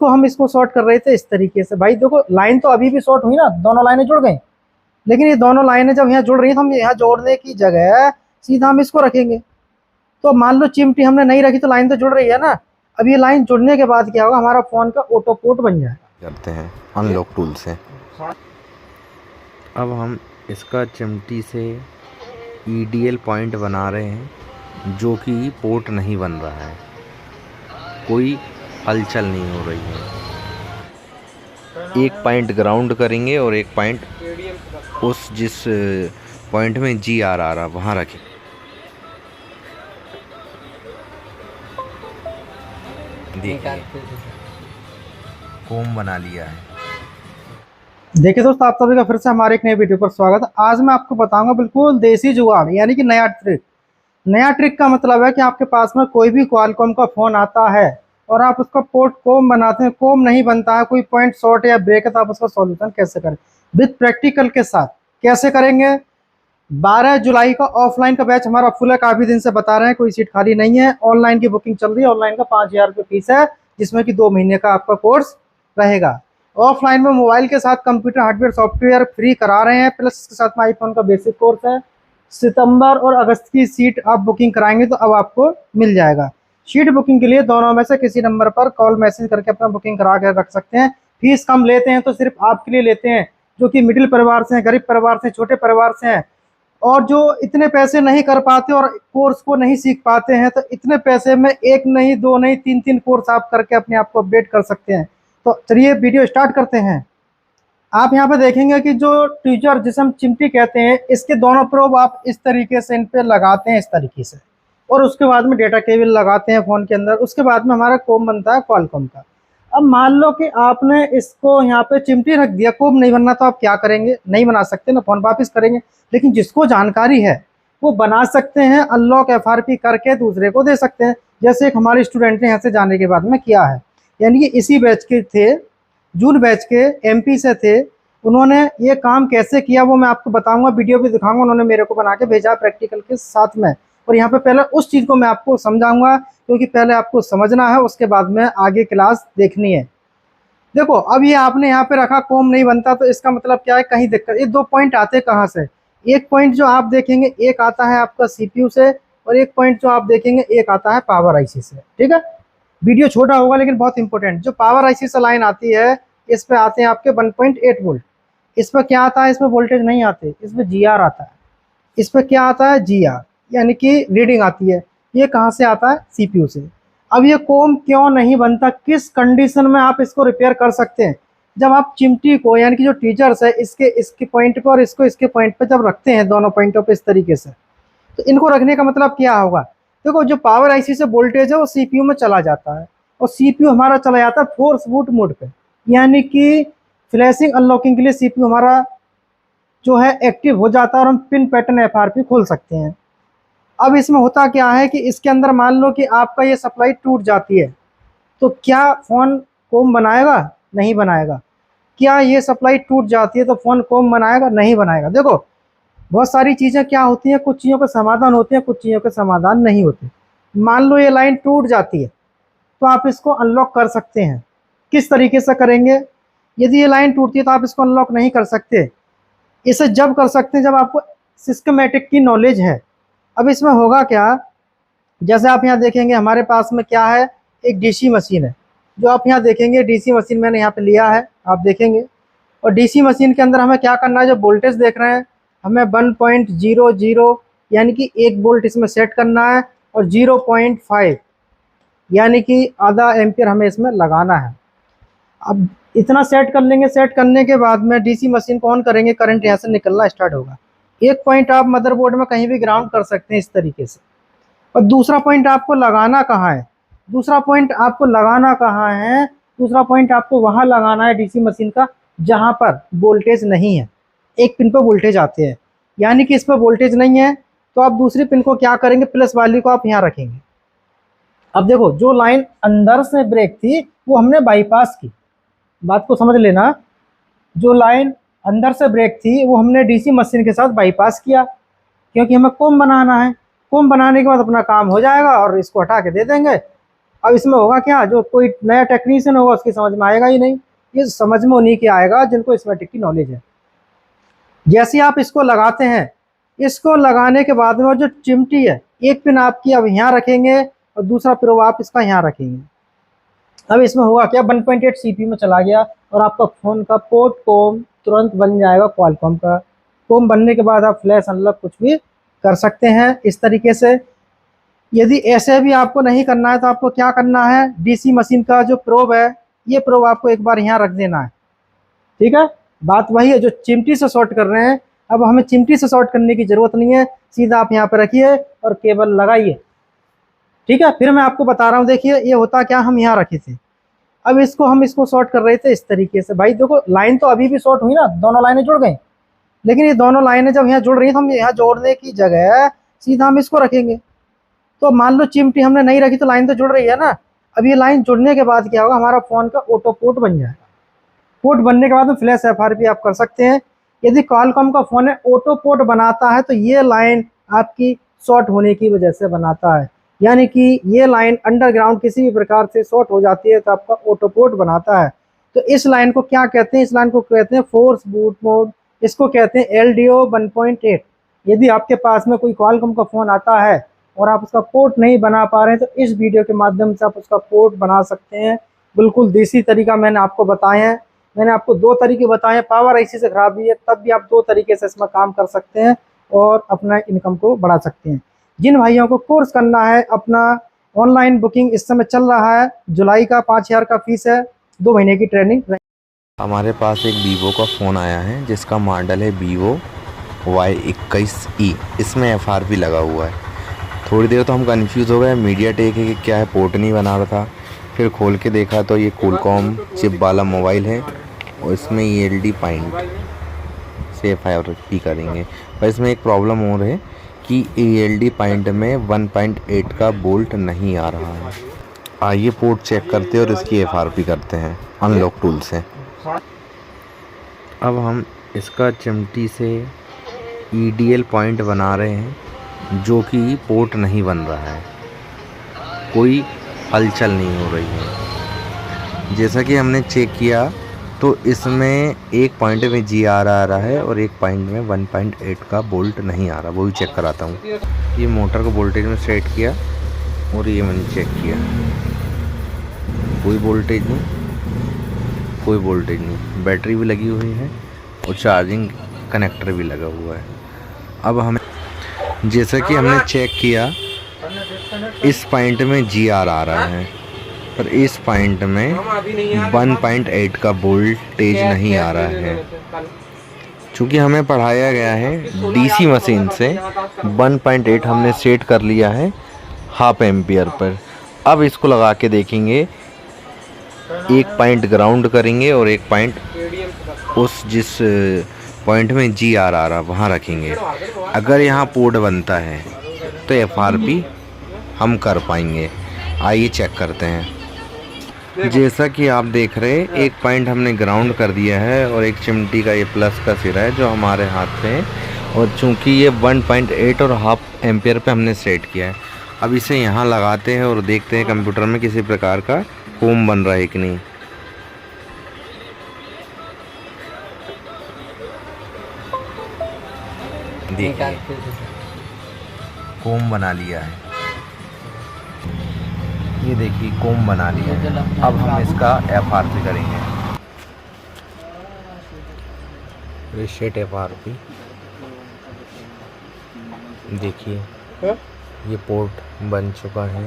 इसको हम इसको शॉर्ट कर रहे थे इस तरीके से। भाई देखो लाइन तो अभी भी शॉर्ट हुई ना, दोनों लाइनें जुड़ गई, लेकिन ये दोनों लाइनें जब यहाँ जुड़ रही हैं तो हम यहाँ जोड़ने की जगह सीधा हम इसको रखेंगे। तो मान लो चिमटी हमने नहीं रखी तो लाइन तो जुड़ रही है ना। अब ये लाइन जुड़ने के बाद क्या होगा, हमारा फोन का ऑटो पोर्ट बन जाएगा। करते हैं अनलॉक टूल से। अब हम इसका चिमटी से EDL पॉइंट बना रहे हैं, जो कि पोर्ट नहीं बन रहा है, कोई हलचल नहीं हो रही है। एक पॉइंट ग्राउंड करेंगे और एक पॉइंट उस जिस पॉइंट में GR आ रहा वहाँ रखें। देखिए कोम बना लिया है। देखिए दोस्तों, आप सभी का फिर से हमारे एक नए वीडियो पर स्वागत है। आज मैं आपको बताऊंगा बिल्कुल देसी जुगाड़, यानी कि नया ट्रिक। नया ट्रिक का मतलब है कि आपके पास में कोई भी क्वालकॉम का फ़ोन आता है और आप उसका पोर्ट कोम बनाते हैं, कोम नहीं बनता है, कोई पॉइंट शॉर्ट या ब्रेक है, तो आप उसका सॉल्यूशन कैसे करें विद प्रैक्टिकल के साथ। कैसे करेंगे? 12 जुलाई का ऑफलाइन का बैच हमारा फुल है, काफ़ी दिन से बता रहे हैं, कोई सीट खाली नहीं है। ऑनलाइन की बुकिंग चल रही है। ऑनलाइन का 5000 रुपये फीस है, जिसमें कि 2 महीने का आपका कोर्स रहेगा। ऑफलाइन में मोबाइल के साथ कंप्यूटर हार्डवेयर सॉफ्टवेयर फ्री करा रहे हैं, प्लस इसके साथ में आईफोन का बेसिक कोर्स है। सितंबर और अगस्त की सीट आप बुकिंग कराएंगे तो अब आपको मिल जाएगा। सीट बुकिंग के लिए दोनों में से किसी नंबर पर कॉल मैसेज करके अपना बुकिंग करा के रख सकते हैं। फीस कम लेते हैं तो सिर्फ आपके लिए लेते हैं, जो कि मिडिल परिवार से हैं, गरीब परिवार से, छोटे परिवार से हैं, और जो इतने पैसे नहीं कर पाते और कोर्स को नहीं सीख पाते हैं। तो इतने पैसे में एक नहीं, दो नहीं, तीन कोर्स आप करके अपने आप को अपडेट कर सकते हैं। तो चलिए वीडियो स्टार्ट करते हैं। आप यहाँ पे देखेंगे कि जो टीचर, जिसे हम चिमटी कहते हैं, इसके दोनों प्रोब आप इस तरीके से इन पे लगाते हैं, इस तरीके से, और उसके बाद में डेटा केबल लगाते हैं फ़ोन के अंदर। उसके बाद में हमारा कोम बनता है क्वालकॉम का। अब मान लो कि आपने इसको यहाँ पे चिमटी रख दिया, कोम नहीं बनना, तो आप क्या करेंगे? नहीं बना सकते ना, फ़ोन वापस करेंगे। लेकिन जिसको जानकारी है वो बना सकते हैं, अनलॉक FRP करके दूसरे को दे सकते हैं। जैसे एक हमारे स्टूडेंट ने यहाँ से जाने के बाद में किया है, यानी कि इसी बैच के थे, जून बैच के, MP से थे। उन्होंने ये काम कैसे किया वो मैं आपको बताऊंगा, वीडियो भी दिखाऊंगा। उन्होंने मेरे को बना के भेजा प्रैक्टिकल के साथ में, और यहाँ पे पहले उस चीज़ को मैं आपको समझाऊंगा, क्योंकि पहले आपको समझना है, उसके बाद में आगे क्लास देखनी है। देखो अब ये आपने यहाँ पे रखा, कोम नहीं बनता, तो इसका मतलब क्या है? कहीं दिक्कत। ये 2 पॉइंट आते हैं कहाँ से? एक पॉइंट जो आप देखेंगे, एक आता है आपका CPU से, और एक पॉइंट जो आप देखेंगे, एक आता है पावर IC से। ठीक है, वीडियो छोटा होगा लेकिन बहुत इंपॉर्टेंट। जो पावर IC से लाइन आती है, इस पे आते हैं आपके 1.8 वोल्ट। इस पर क्या आता है? इसमें वोल्टेज नहीं आते, इसमें GR आता है। इस पर क्या आता है? GR, यानी कि रीडिंग आती है। ये कहाँ से आता है? CPU से। अब ये कोम क्यों नहीं बनता, किस कंडीशन में आप इसको रिपेयर कर सकते हैं? जब आप चिमटी को, यानी कि जो टीचर्स है, इसके पॉइंट पर और इसको इसके पॉइंट पर जब रखते हैं, दोनों पॉइंटों पे इस तरीके से, तो इनको रखने का मतलब क्या होगा? देखो जो पावर IC से वोल्टेज है वो CPU में चला जाता है, और CPU हमारा चला जाता है फोर्स बूट मोड पे, यानी कि फ्लैशिंग अनलॉकिंग के लिए CPU हमारा जो है एक्टिव हो जाता है, और हम पिन पैटर्न FRP खोल सकते हैं। अब इसमें होता क्या है कि इसके अंदर मान लो कि आपका ये सप्लाई टूट जाती है, तो क्या फ़ोन कोम बनाएगा? नहीं बनाएगा। क्या ये सप्लाई टूट जाती है तो फ़ोन कोम बनाएगा? नहीं बनाएगा। देखो बहुत सारी चीज़ें क्या होती हैं, कुछ चीज़ों का समाधान होते हैं, कुछ चीज़ों के समाधान नहीं होते। मान लो ये लाइन टूट जाती है, तो आप इसको अनलॉक कर सकते हैं। किस तरीके से करेंगे? यदि ये लाइन टूटती है तो आप इसको अनलॉक नहीं कर सकते। इसे जब कर सकते हैं जब आपको सिस्टमेटिक की नॉलेज है। अब इसमें होगा क्या, जैसे आप यहाँ देखेंगे हमारे पास में क्या है, एक DC मशीन है। जो आप यहाँ देखेंगे DC मशीन मैंने यहाँ पे लिया है, आप देखेंगे। और DC मशीन के अंदर हमें क्या करना है? जो वोल्टेज देख रहे हैं, हमें 1.00 यानी कि 1 वोल्ट इसमें सेट करना है, और 0.5 यानी कि आधा एम्पियर हमें इसमें लगाना है। अब इतना सेट कर लेंगे। सेट करने के बाद में DC मशीन को ऑन करेंगे, करंट यहाँ से निकलना स्टार्ट होगा। एक पॉइंट आप मदरबोर्ड में कहीं भी ग्राउंड कर सकते हैं इस तरीके से। और दूसरा पॉइंट आपको लगाना कहाँ है? दूसरा पॉइंट आपको लगाना कहाँ है? दूसरा पॉइंट आपको वहाँ लगाना है DC मशीन का, जहाँ पर वोल्टेज नहीं है। एक पिन पर वोल्टेज आते हैं, यानी कि इस पर वोल्टेज नहीं है, तो आप दूसरी पिन को क्या करेंगे? प्लस वाली को आप यहाँ रखेंगे। अब देखो जो लाइन अंदर से ब्रेक थी वो हमने बाईपास की, बात को समझ लेना। जो लाइन अंदर से ब्रेक थी वो हमने DC मशीन के साथ बाईपास किया, क्योंकि हमें कोम बनाना है। कोम बनाने के बाद अपना काम हो जाएगा, और इसको हटा के दे देंगे, अब इसमें होगा क्या, जो कोई नया टेक्नीशियन होगा उसकी समझ में आएगा ही नहीं, ये समझ में उन्हीं के आएगा जिनको स्मेटिक की नॉलेज है। जैसे आप इसको लगाते हैं, इसको लगाने के बाद में जो चिमटी है, एक पिन आपकी अब यहाँ रखेंगे और दूसरा प्रोब आप इसका यहाँ रखेंगे। अब इसमें होगा क्या, 1.8 सीपीयू में चला गया और आपका फ़ोन का पोर्ट कोम तुरंत बन जाएगा क्वालकॉम का। कोम बनने के बाद आप फ्लैश अनलॉक कुछ भी कर सकते हैं इस तरीके से। यदि ऐसे भी आपको नहीं करना है तो आपको क्या करना है, डीसी मशीन का जो प्रोब है, ये प्रोब आपको एक बार यहाँ रख देना है। ठीक है, बात वही है जो चिमटी से शॉर्ट कर रहे हैं। अब हमें चिमटी से शॉर्ट करने की जरूरत नहीं है, सीधा आप यहाँ पे रखिए और केबल लगाइए। ठीक है, फिर मैं आपको बता रहा हूँ, देखिए ये होता क्या, हम यहाँ रखे थे, अब हम इसको शॉर्ट कर रहे थे इस तरीके से। भाई देखो लाइन तो अभी भी शॉर्ट हुई ना, दोनों लाइनें जुड़ गई, लेकिन ये दोनों लाइनें जब यहाँ जुड़ रही है तो हम यहाँ जोड़ने की जगह सीधा हम इसको रखेंगे। तो मान लो चिमटी हमने नहीं रखी तो लाइन तो जुड़ रही है ना। अब ये लाइन जुड़ने के बाद क्या होगा, हमारा फ़ोन का ऑटो पोर्ट बन जाएगा। पोर्ट बनने के बाद में फ्लैश एफआरपी आप कर सकते हैं। यदि क्वालकॉम का फ़ोन है ऑटो पोर्ट बनाता है तो ये लाइन आपकी शॉर्ट होने की वजह से बनाता है, यानी कि ये लाइन अंडरग्राउंड किसी भी प्रकार से शॉर्ट हो जाती है तो आपका ऑटो पोर्ट बनाता है। तो इस लाइन को क्या कहते हैं, इस लाइन को कहते हैं फोर्स बूट मोड, इसको कहते हैं LDO 1.8। यदि आपके पास में कोई क्वालकॉम का फ़ोन आता है और आप उसका पोर्ट नहीं बना पा रहे हैं तो इस वीडियो के माध्यम से आप उसका पोर्ट बना सकते हैं। बिल्कुल देसी तरीका मैंने आपको बताए हैं, मैंने आपको 2 तरीके बताए हैं। पावर IC से ख़राब भी है तब भी आप 2 तरीके से इसमें काम कर सकते हैं और अपना इनकम को बढ़ा सकते हैं। जिन भाइयों को कोर्स करना है, अपना ऑनलाइन बुकिंग इस समय चल रहा है, जुलाई का 5000 का फीस है, 2 महीने की ट्रेनिंग। हमारे पास एक वीवो का फ़ोन आया है जिसका मॉडल है Vivo Y21E। इसमें FRP लगा हुआ है। थोड़ी देर तो हम कंफ्यूज हो गए, मीडियाटेक है कि क्या है, पोर्ट नहीं बना रहा था। फिर खोल के देखा तो ये क्वालकॉम चिप वाला मोबाइल है और इसमें ELD पॉइंट से FRP करेंगे। पर इसमें एक प्रॉब्लम हो रही है कि ELD पॉइंट में 1.8 का बोल्ट नहीं आ रहा है। आइए पोर्ट चेक करते हैं और इसकी FRP करते हैं अनलॉक टूल से। अब हम इसका चिमटी से EDL पॉइंट बना रहे हैं जो कि पोर्ट नहीं बन रहा है, कोई हलचल नहीं हो रही है। जैसा कि हमने चेक किया तो इसमें एक पॉइंट में GR आ रहा है और एक पॉइंट में 1.8 का बोल्ट नहीं आ रहा, वो भी चेक कराता हूँ। ये मोटर को वोल्टेज में सेट किया और ये मैंने चेक किया, कोई वोल्टेज नहीं, कोई वोल्टेज नहीं। बैटरी भी लगी हुई है और चार्जिंग कनेक्टर भी लगा हुआ है। अब हमें जैसा कि हमने चेक किया, इस पॉइंट में GR आ रहा है पर इस पॉइंट में 1.8 का वोल्टेज नहीं आ रहा है। चूँकि हमें पढ़ाया गया है DC मशीन से 1.8 हमने सेट कर लिया है 1/2 एम्पियर पर। अब इसको लगा के देखेंगे, एक पॉइंट ग्राउंड करेंगे और एक पॉइंट उस जिस पॉइंट में GR आ रहा वहाँ रखेंगे। अगर यहाँ पोर्ट बनता है तो FRP हम कर पाएंगे। आइए चेक करते हैं। जैसा कि आप देख रहे हैं, एक पॉइंट हमने ग्राउंड कर दिया है और एक चिमटी का ये प्लस का सिरा है जो हमारे हाथ पे है, और चूंकि ये 1.8 और 1/2 एम्पियर पे हमने सेट किया है। अब इसे यहाँ लगाते हैं और देखते हैं कंप्यूटर में किसी प्रकार का कोम बन रहा है कि नहीं। देखिए कोम बना लिया है, ये देखिए कोम बना लिया है। अब हम इसका FRP करेंगे, रीसेट FRP। देखिए ये पोर्ट बन चुका है।